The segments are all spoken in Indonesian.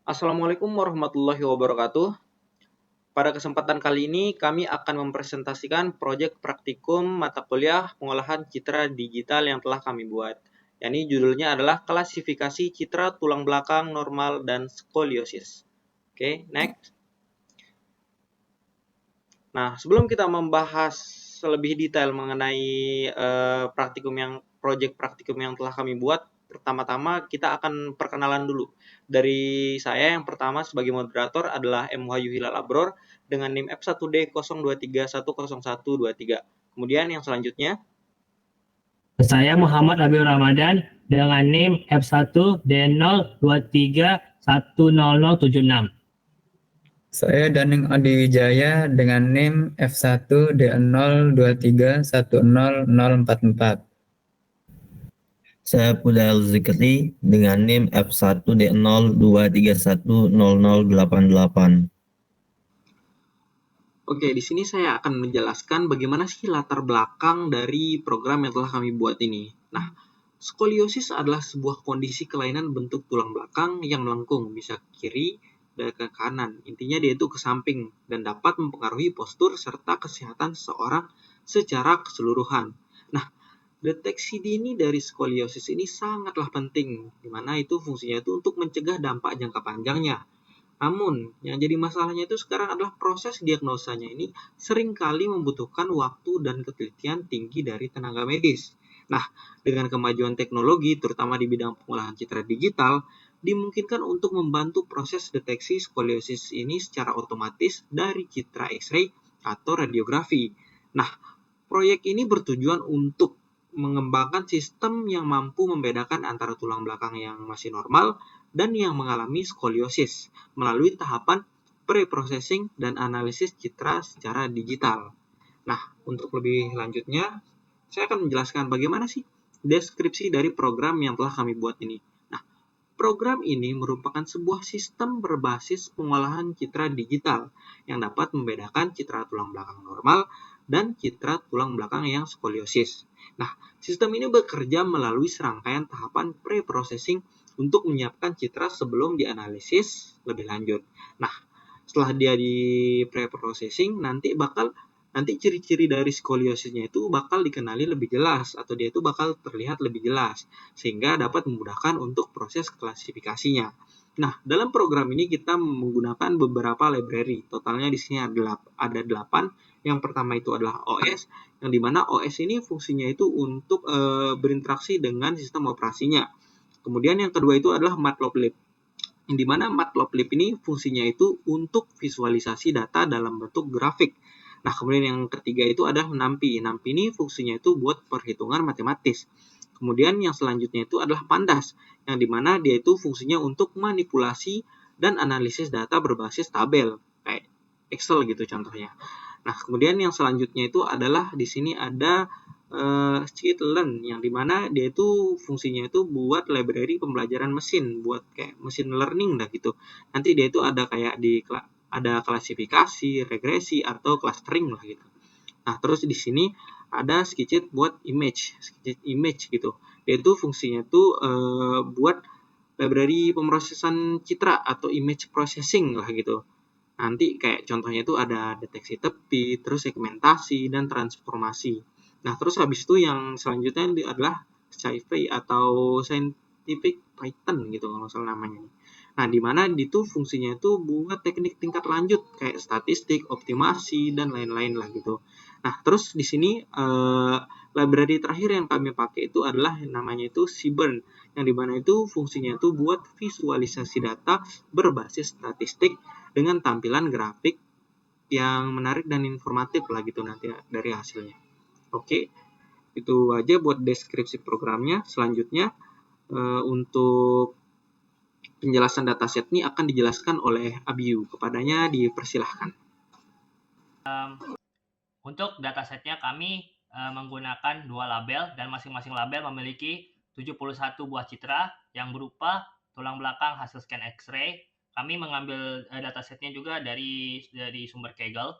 Assalamualaikum warahmatullahi wabarakatuh. Pada kesempatan kali ini, kami akan mempresentasikan proyek praktikum mata kuliah pengolahan citra digital yang telah kami buat. Yani judulnya adalah klasifikasi citra tulang belakang normal dan skoliosis. Oke, next. Nah, sebelum kita membahas lebih detail mengenai proyek praktikum yang telah kami buat, pertama-tama kita akan perkenalan dulu. Dari saya yang pertama sebagai moderator adalah M. Wahyu Hilal Abror dengan NIM F1D023100123. Kemudian yang selanjutnya, Saya Muhammad Abiy Ramadan dengan NIM F1D023100076. Saya Daning Adi Wijaya dengan NIM F1D023100044. Saya Pudal Zikri dengan NIM F1D02310088. oke, di sini saya akan menjelaskan bagaimana sih latar belakang dari program yang telah kami buat ini. Nah, skoliosis adalah sebuah kondisi kelainan bentuk tulang belakang yang melengkung, bisa ke kiri dan ke kanan. Intinya dia itu ke samping dan dapat mempengaruhi postur serta kesehatan seseorang secara keseluruhan. Nah, deteksi dini dari skoliosis ini sangatlah penting, di mana itu fungsinya itu untuk mencegah dampak jangka panjangnya. Namun, yang jadi masalahnya itu sekarang adalah proses diagnosanya ini seringkali membutuhkan waktu dan ketelitian tinggi dari tenaga medis. Nah, dengan kemajuan teknologi, terutama di bidang pengolahan citra digital, dimungkinkan untuk membantu proses deteksi skoliosis ini secara otomatis dari citra X-ray atau radiografi. Nah, proyek ini bertujuan untuk mengembangkan sistem yang mampu membedakan antara tulang belakang yang masih normal dan yang mengalami skoliosis melalui tahapan pre-processing dan analisis citra secara digital. Nah, untuk lebih lanjutnya, saya akan menjelaskan bagaimana sih deskripsi dari program yang telah kami buat ini. Nah, program ini merupakan sebuah sistem berbasis pengolahan citra digital yang dapat membedakan citra tulang belakang normal dan citra tulang belakang yang skoliosis. Nah, sistem ini bekerja melalui serangkaian tahapan pre-processing untuk menyiapkan citra sebelum dianalisis lebih lanjut. Nah, setelah dia di pre-processing, nanti ciri-ciri dari skoliosisnya itu bakal dikenali lebih jelas atau dia itu bakal terlihat lebih jelas sehingga dapat memudahkan untuk proses klasifikasinya. Nah, dalam program ini kita menggunakan beberapa library. Totalnya di sini ada 8. Yang pertama itu adalah OS, yang dimana OS ini fungsinya itu untuk berinteraksi dengan sistem operasinya. Kemudian yang kedua itu adalah Matplotlib, yang dimana Matplotlib ini fungsinya itu untuk visualisasi data dalam bentuk grafik. Nah, kemudian yang ketiga itu adalah NumPy. NumPy ini fungsinya itu buat perhitungan matematis. Kemudian yang selanjutnya itu adalah Pandas, yang dimana dia itu fungsinya untuk manipulasi dan analisis data berbasis tabel, kayak Excel gitu contohnya. Nah, kemudian yang selanjutnya itu adalah di sini ada Scikit-learn, yang dimana dia itu fungsinya itu buat library pembelajaran mesin, buat kayak mesin learning lah gitu. Nanti dia itu ada kayak ada klasifikasi, regresi, atau clustering lah gitu. Nah, terus di sini ada Skitchit buat Skitchit image gitu. Dia itu fungsinya tuh buat library pemrosesan citra atau image processing lah gitu. Nanti kayak contohnya itu ada deteksi tepi, terus segmentasi, dan transformasi. Nah, terus habis itu yang selanjutnya adalah Sci-Fi atau Scientific Python gitu kalau salah namanya. Nah, di mana itu fungsinya itu buat teknik tingkat lanjut kayak statistik, optimasi, dan lain-lain lah gitu. Nah, terus di sini library terakhir yang kami pakai itu adalah namanya itu Seaborn, yang dimana itu fungsinya itu buat visualisasi data berbasis statistik dengan tampilan grafik yang menarik dan informatif lah gitu nanti dari hasilnya. Oke, itu aja buat deskripsi programnya. Selanjutnya untuk penjelasan dataset ini akan dijelaskan oleh Abiyu. Kepadanya dipersilahkan. Untuk datasetnya kami menggunakan 2 label dan masing-masing label memiliki 71 buah citra yang berupa tulang belakang hasil scan X-ray. Kami mengambil datasetnya juga dari sumber Kaggle.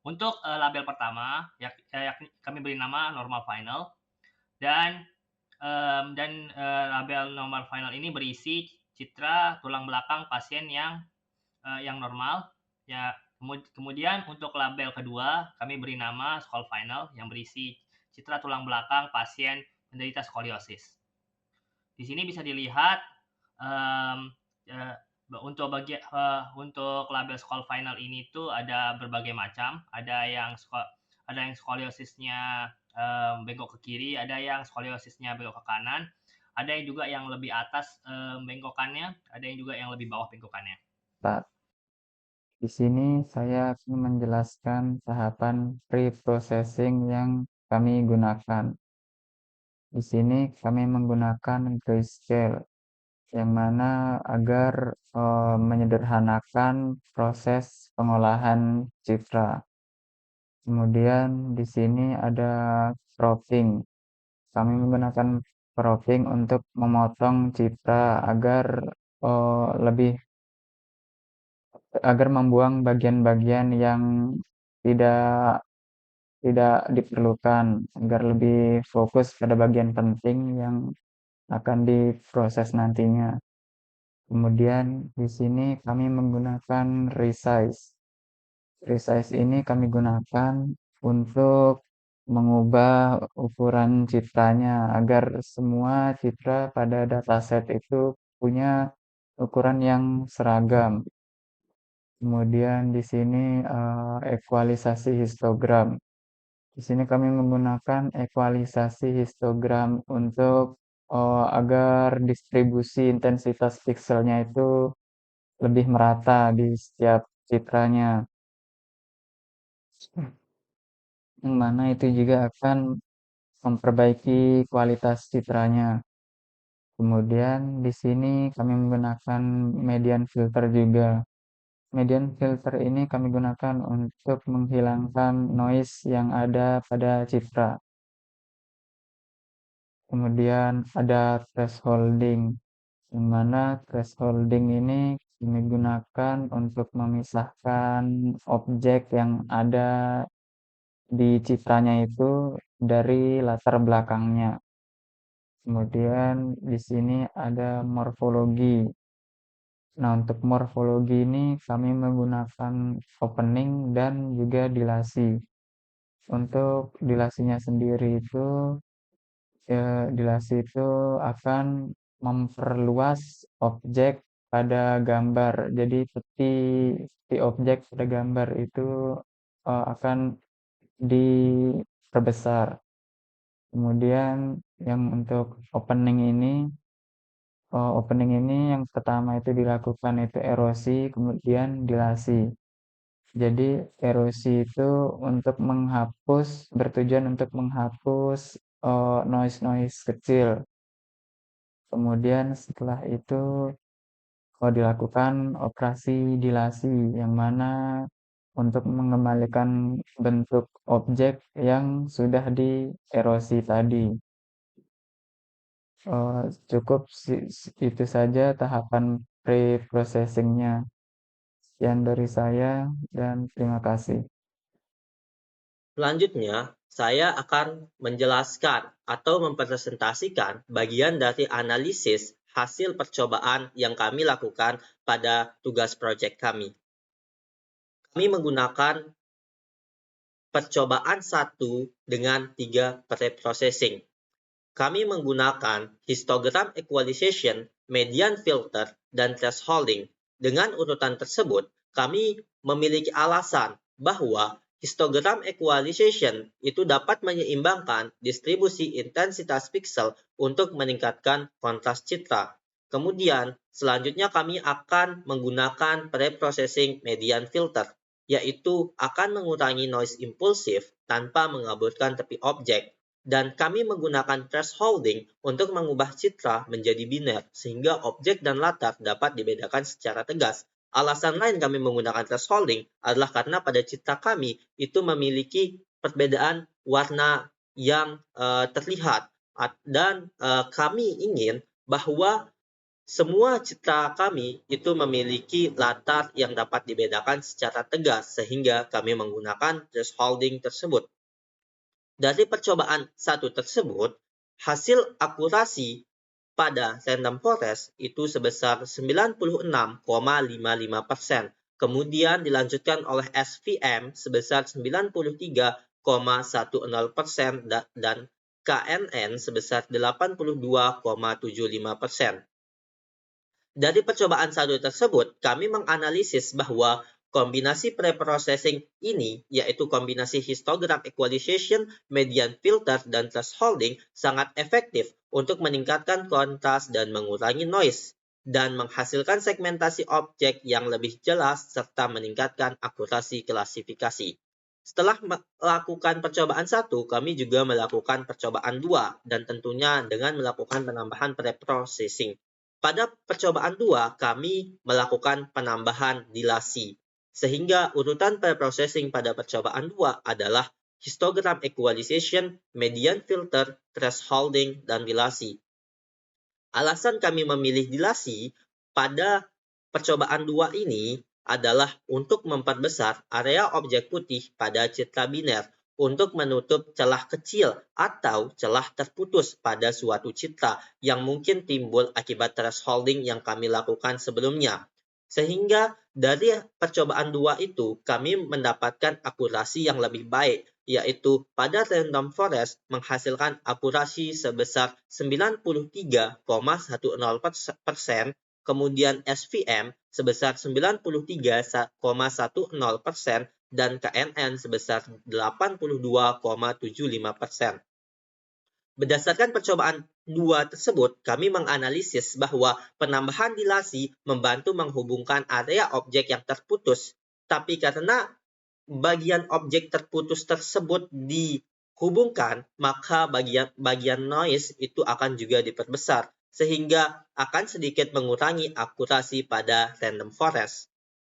Untuk label pertama, kami beri nama normal final, dan label normal final ini berisi citra tulang belakang pasien yang normal. Ya, kemudian untuk label kedua kami beri nama skull final yang berisi citra tulang belakang pasien menderita skoliosis. Di sini bisa dilihat untuk label skull final ini tuh ada berbagai macam. Ada yang skoliosisnya bengkok ke kiri, ada yang skoliosisnya bengkok ke kanan, ada yang juga yang lebih atas bengkokannya, ada yang juga yang lebih bawah bengkokannya. Di sini saya akan menjelaskan tahapan pre-processing yang kami gunakan. Di sini kami menggunakan grayscale, yang mana agar menyederhanakan proses pengolahan citra. Kemudian di sini ada cropping. Kami menggunakan cropping untuk memotong citra agar membuang bagian-bagian yang tidak diperlukan, agar lebih fokus pada bagian penting yang akan diproses nantinya. Kemudian di sini kami menggunakan resize. Resize ini kami gunakan untuk mengubah ukuran citranya agar semua citra pada dataset itu punya ukuran yang seragam. Kemudian di sini ekualisasi histogram. Di sini kami menggunakan ekualisasi histogram untuk agar distribusi intensitas pikselnya itu lebih merata di setiap citranya. Yang mana itu juga akan memperbaiki kualitas citranya. Kemudian di sini kami menggunakan median filter juga. Median filter ini kami gunakan untuk menghilangkan noise yang ada pada citra. Kemudian ada thresholding, yang mana thresholding ini kami gunakan untuk memisahkan objek yang ada di citranya itu dari latar belakangnya. Kemudian di sini ada morfologi. Nah, untuk morfologi ini kami menggunakan opening dan juga dilasi. Untuk dilasinya sendiri itu, dilasi itu akan memperluas objek pada gambar. Jadi peti objek pada gambar itu akan diperbesar. Kemudian yang untuk opening ini yang pertama itu dilakukan itu erosi, kemudian dilasi. Jadi erosi itu bertujuan untuk menghapus noise kecil. Kemudian setelah itu dilakukan operasi dilasi, yang mana untuk mengembalikan bentuk objek yang sudah dierosi tadi. Cukup itu saja tahapan pre-processingnya. Sekian dari saya dan terima kasih. Selanjutnya, saya akan menjelaskan atau mempresentasikan bagian dari analisis hasil percobaan yang kami lakukan pada tugas proyek kami. Kami menggunakan percobaan 1 dengan 3 pre-processing. Kami menggunakan histogram equalization, median filter, dan thresholding. Dengan urutan tersebut, kami memiliki alasan bahwa histogram equalization itu dapat menyeimbangkan distribusi intensitas piksel untuk meningkatkan kontras citra. Kemudian, selanjutnya kami akan menggunakan pre-processing median filter, yaitu akan mengurangi noise impulsif tanpa mengaburkan tepi objek. Dan kami menggunakan thresholding untuk mengubah citra menjadi biner, sehingga objek dan latar dapat dibedakan secara tegas. Alasan lain kami menggunakan thresholding adalah karena pada citra kami itu memiliki perbedaan warna yang terlihat. Dan kami ingin bahwa semua citra kami itu memiliki latar yang dapat dibedakan secara tegas, sehingga kami menggunakan thresholding tersebut. Dari percobaan 1 tersebut, hasil akurasi pada random forest itu sebesar 96,55%. Kemudian dilanjutkan oleh SVM sebesar 93,10% dan KNN sebesar 82,75%. Dari percobaan 1 tersebut, kami menganalisis bahwa kombinasi preprocessing ini, yaitu kombinasi histogram equalization, median filter, dan thresholding, sangat efektif untuk meningkatkan kontras dan mengurangi noise, dan menghasilkan segmentasi objek yang lebih jelas serta meningkatkan akurasi klasifikasi. Setelah melakukan percobaan 1, kami juga melakukan percobaan 2, dan tentunya dengan melakukan penambahan preprocessing. Pada percobaan 2, kami melakukan penambahan dilasi, sehingga urutan preprocessing pada percobaan 2 adalah histogram equalization, median filter, thresholding, dan dilasi. Alasan kami memilih dilasi pada percobaan 2 ini adalah untuk memperbesar area objek putih pada citra biner untuk menutup celah kecil atau celah terputus pada suatu citra yang mungkin timbul akibat thresholding yang kami lakukan sebelumnya. Sehingga dari percobaan 2 itu kami mendapatkan akurasi yang lebih baik, yaitu pada random forest menghasilkan akurasi sebesar 93,10%, kemudian SVM sebesar 93,10%, dan KNN sebesar 82,75%. Berdasarkan percobaan 2 tersebut, kami menganalisis bahwa penambahan dilasi membantu menghubungkan area objek yang terputus, tapi karena bagian objek terputus tersebut dihubungkan, maka bagian noise itu akan juga diperbesar, sehingga akan sedikit mengurangi akurasi pada random forest.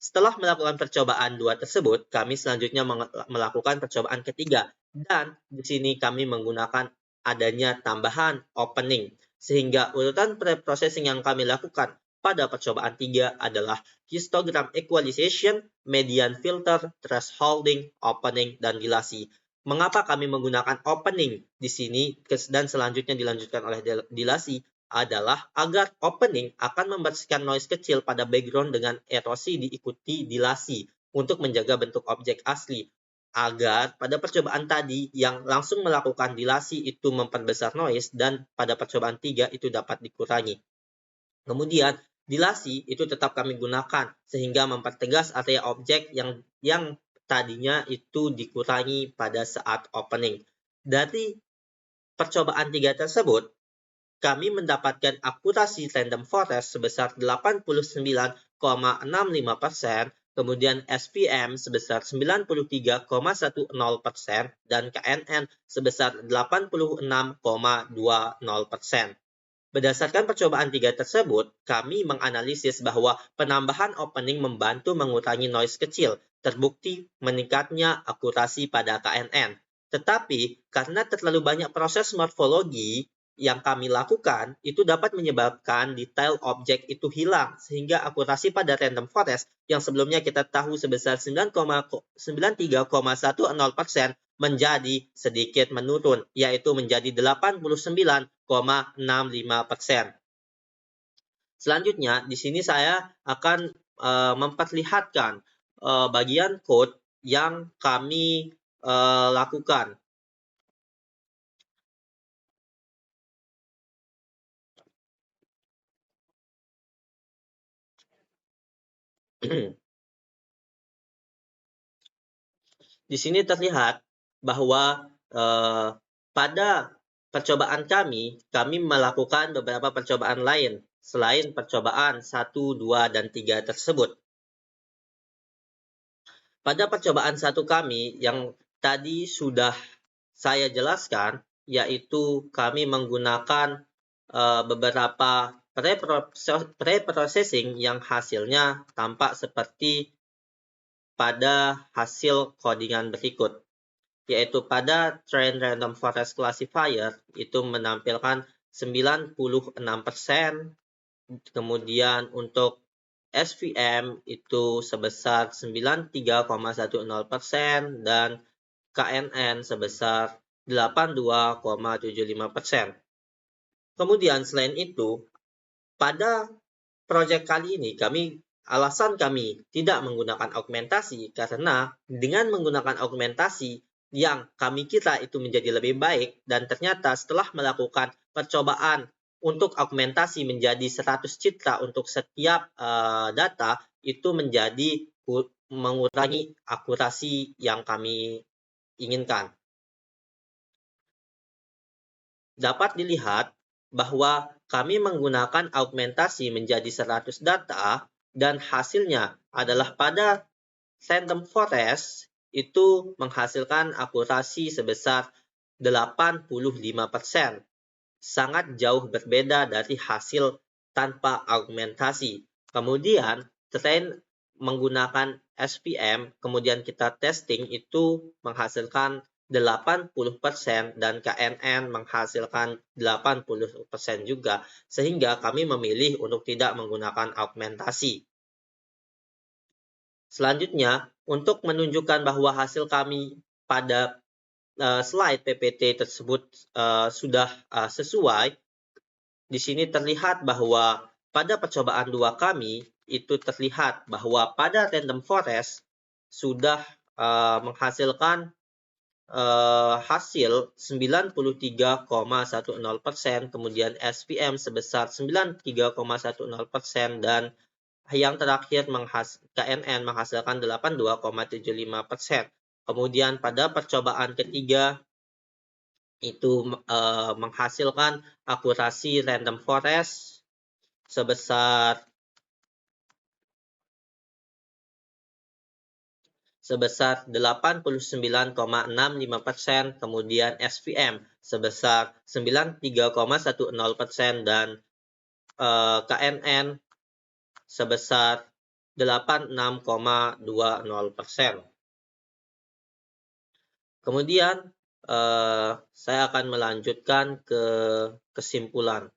Setelah melakukan percobaan 2 tersebut, kami selanjutnya melakukan percobaan ketiga, dan di sini kami menggunakan adanya tambahan opening, sehingga urutan preprocessing yang kami lakukan pada percobaan 3 adalah histogram equalization, median filter, thresholding, opening, dan dilasi. Mengapa kami menggunakan opening di sini dan selanjutnya dilanjutkan oleh dilasi adalah agar opening akan membersihkan noise kecil pada background dengan erosi diikuti dilasi untuk menjaga bentuk objek asli, agar pada percobaan tadi yang langsung melakukan dilasi itu memperbesar noise dan pada percobaan 3 itu dapat dikurangi. Kemudian dilasi itu tetap kami gunakan sehingga mempertegas area objek yang tadinya itu dikurangi pada saat opening. Dari percobaan 3 tersebut, kami mendapatkan akurasi random forest sebesar 89,65%, kemudian SVM sebesar 93,10%, dan KNN sebesar 86,20%. Berdasarkan percobaan 3 tersebut, kami menganalisis bahwa penambahan opening membantu mengurangi noise kecil, terbukti meningkatnya akurasi pada KNN. Tetapi, karena terlalu banyak proses morfologi yang kami lakukan, itu dapat menyebabkan detail objek itu hilang, sehingga akurasi pada random forest yang sebelumnya kita tahu sebesar 93,10% menjadi sedikit menurun, yaitu menjadi 89,65%. Selanjutnya, di sini saya akan memperlihatkan bagian code yang kami lakukan. Di sini terlihat bahwa pada percobaan kami melakukan beberapa percobaan lain selain percobaan 1, 2, dan 3 tersebut. Pada percobaan 1 kami yang tadi sudah saya jelaskan, yaitu kami menggunakan beberapa preprocessing yang hasilnya tampak seperti pada hasil codingan berikut, yaitu pada Train Random Forest Classifier itu menampilkan 96%, kemudian untuk SVM itu sebesar 93,10%, dan KNN sebesar 82,75%. Kemudian selain itu, pada proyek kali ini alasan kami tidak menggunakan augmentasi karena dengan menggunakan augmentasi yang kami kira itu menjadi lebih baik, dan ternyata setelah melakukan percobaan untuk augmentasi menjadi 100 citra untuk setiap data, itu menjadi mengurangi akurasi yang kami inginkan. Dapat dilihat bahwa kami menggunakan augmentasi menjadi 100 data dan hasilnya adalah pada random forest itu menghasilkan akurasi sebesar 85%. Sangat jauh berbeda dari hasil tanpa augmentasi. Kemudian, selain menggunakan SPM, kemudian kita testing itu menghasilkan 80% dan KNN menghasilkan 80% juga, sehingga kami memilih untuk tidak menggunakan augmentasi. Selanjutnya, untuk menunjukkan bahwa hasil kami pada slide PPT tersebut sudah sesuai, di sini terlihat bahwa pada percobaan 2 kami, itu terlihat bahwa pada random forest sudah menghasilkan hasil 93,10%, kemudian SPM sebesar 93,10%, dan yang terakhir KNN menghasilkan 82,75%. Kemudian pada percobaan ketiga itu menghasilkan akurasi random forest sebesar 89,65%, kemudian SPM sebesar 93,10%, dan KNN sebesar 86,20%. Kemudian saya akan melanjutkan ke kesimpulan.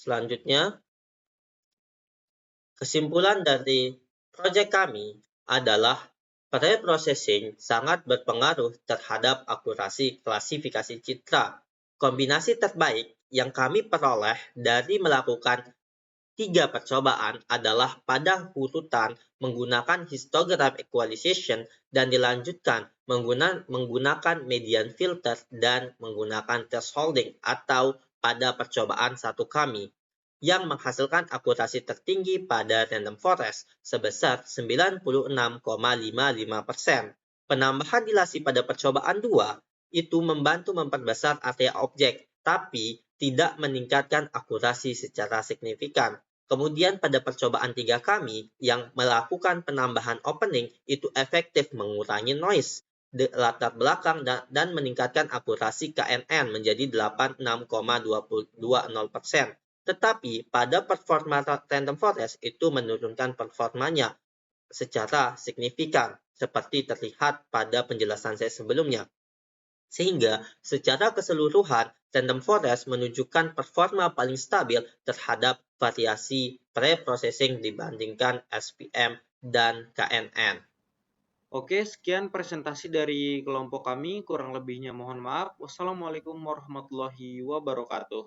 Selanjutnya, kesimpulan dari proyek kami adalah pre-processing sangat berpengaruh terhadap akurasi klasifikasi citra. Kombinasi terbaik yang kami peroleh dari melakukan 3 percobaan adalah pada urutan menggunakan histogram equalization dan dilanjutkan menggunakan median filter dan menggunakan thresholding atau pada percobaan 1 kami, yang menghasilkan akurasi tertinggi pada random forest sebesar 96,55%. Penambahan ilasi pada percobaan 2 itu membantu memperbesar area objek, tapi tidak meningkatkan akurasi secara signifikan. Kemudian pada percobaan 3 kami yang melakukan penambahan opening itu efektif mengurangi noise latar belakang dan meningkatkan akurasi KNN menjadi 86,20%. Tetapi pada performa random forest itu menurunkan performanya secara signifikan, seperti terlihat pada penjelasan saya sebelumnya. Sehingga secara keseluruhan, random forest menunjukkan performa paling stabil terhadap variasi pre-processing dibandingkan SPM dan KNN. Oke, sekian presentasi dari kelompok kami. Kurang lebihnya mohon maaf. Wassalamualaikum warahmatullahi wabarakatuh.